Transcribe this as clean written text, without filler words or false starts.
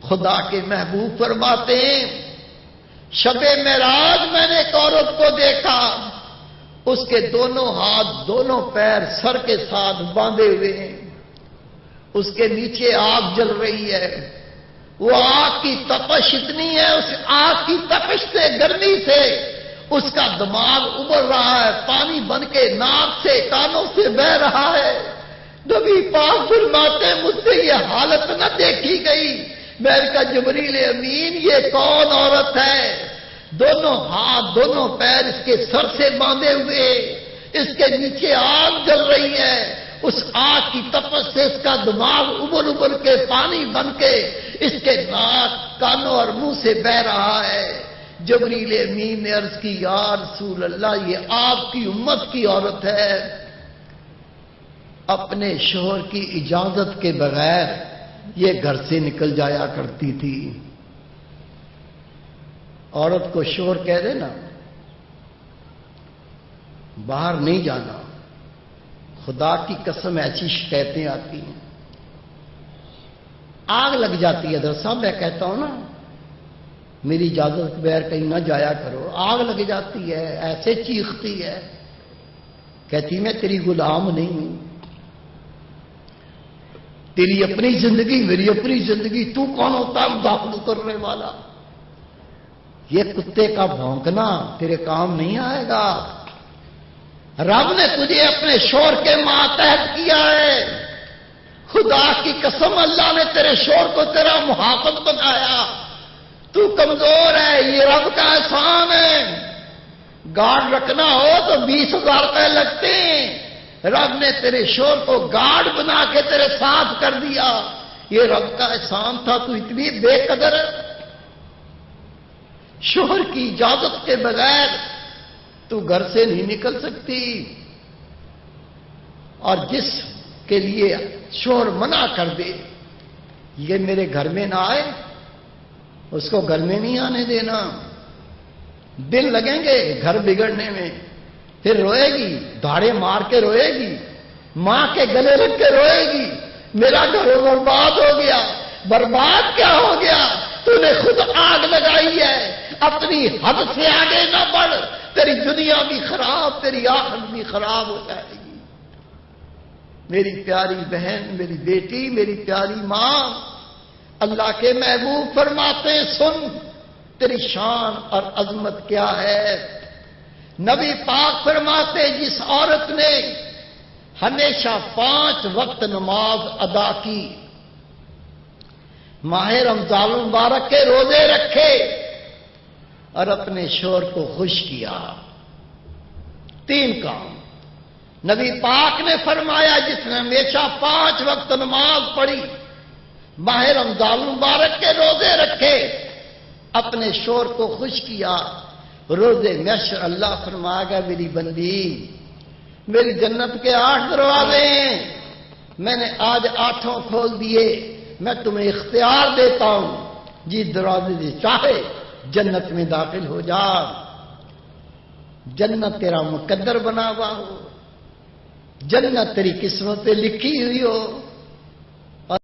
خدا کے محبوب فرماتے ہیں شب معراج میں نے ایک عورت کو دیکھا، اس کے دونوں ہاتھ دونوں پیر سر کے ساتھ باندھے ہوئے ہیں، اس کے نیچے آگ جل رہی ہے، وہ آگ کی تپش اتنی ہے، اس آگ کی تپش سے گرمی سے اس کا دماغ ابل رہا ہے، پانی بن کے ناک سے کانوں سے بہ رہا ہے۔ نبی پاک فرماتے مجھ سے یہ حالت نہ دیکھی گئی۔ میں نے کہا جبریل امین یہ کون عورت ہے؟ دونوں ہاتھ دونوں پیر اس کے سر سے باندھے ہوئے، اس کے نیچے آگ جل رہی ہے، اس آگ کی تپش سے اس کا دماغ ابل ابل کے پانی بن کے اس کے ناک کانوں اور منہ سے بہ رہا ہے۔ جبریل امین نے عرض کی یا رسول اللہ یہ آپ کی امت کی عورت ہے، اپنے شوہر کی اجازت کے بغیر یہ گھر سے نکل جایا کرتی تھی۔ عورت کو شوہر کہہ دے نا باہر نہیں جانا، خدا کی قسم ایسی شکایتیں آتی ہیں، آگ لگ جاتی ہے۔ در صاحب میں کہتا ہوں نا میری اجازت کے بغیر کہیں نہ جایا کرو، آگ لگ جاتی ہے، ایسے چیختی ہے، کہتی میں تیری غلام نہیں ہوں، تیری اپنی زندگی میری اپنی زندگی، تو کون ہوتا ہے مداخلت کرنے والا؟ یہ کتے کا بھونکنا تیرے کام نہیں آئے گا۔ رب نے تجھے اپنے شوہر کے ماتحت کیا ہے، خدا کی قسم اللہ نے تیرے شوہر کو تیرا محافظ بنایا، تو کمزور ہے، یہ رب کا احسان ہے۔ گارڈ رکھنا ہو تو 20,000 روپے لگتے ہیں، رب نے تیرے شوہر کو گارڈ بنا کے تیرے ساتھ کر دیا، یہ رب کا احسان تھا۔ تو اتنی بے قدر ہے، شوہر کی اجازت کے بغیر تو گھر سے نہیں نکل سکتی، اور جس کے لیے شوہر منع کر دے یہ میرے گھر میں نہ آئے، اس کو گھر میں نہیں آنے دینا۔ دن لگیں گے گھر بگڑنے میں، پھر روئے گی، دھاڑے مار کے روئے گی، ماں کے گلے رکھ کے روئے گی، میرا گھر برباد ہو گیا۔ برباد کیا ہو گیا؟ تو نے خود آگ لگائی ہے، اپنی حد سے آگے نہ بڑھ، تیری دنیا بھی خراب، تیری آخرت بھی خراب ہو جائے گی۔ میری پیاری بہن، میری بیٹی، میری پیاری ماں، اللہ کے محبوب فرماتے سن تیری شان اور عظمت کیا ہے۔ نبی پاک فرماتے جس عورت نے ہمیشہ 5 وقت نماز ادا کی، ماہ رمضان المبارک کے روزے رکھے اور اپنے شوہر کو خوش کیا، 3 کام نبی پاک نے فرمایا جس نے ہمیشہ 5 وقت نماز پڑھی، ماہ رمضان المبارک کے روزے رکھے، اپنے شوہر کو خوش کیا، روزے محشر اللہ فرمائے گا میری بندی میری جنت کے 8 دروازے ہیں، میں نے آج 8 کھول دیے، میں تمہیں اختیار دیتا ہوں، جس دروازے سے چاہے جنت میں داخل ہو جا، جنت تیرا مقدر بنا ہوا ہو، جنت تیری قسمت پہ لکھی ہوئی ہو۔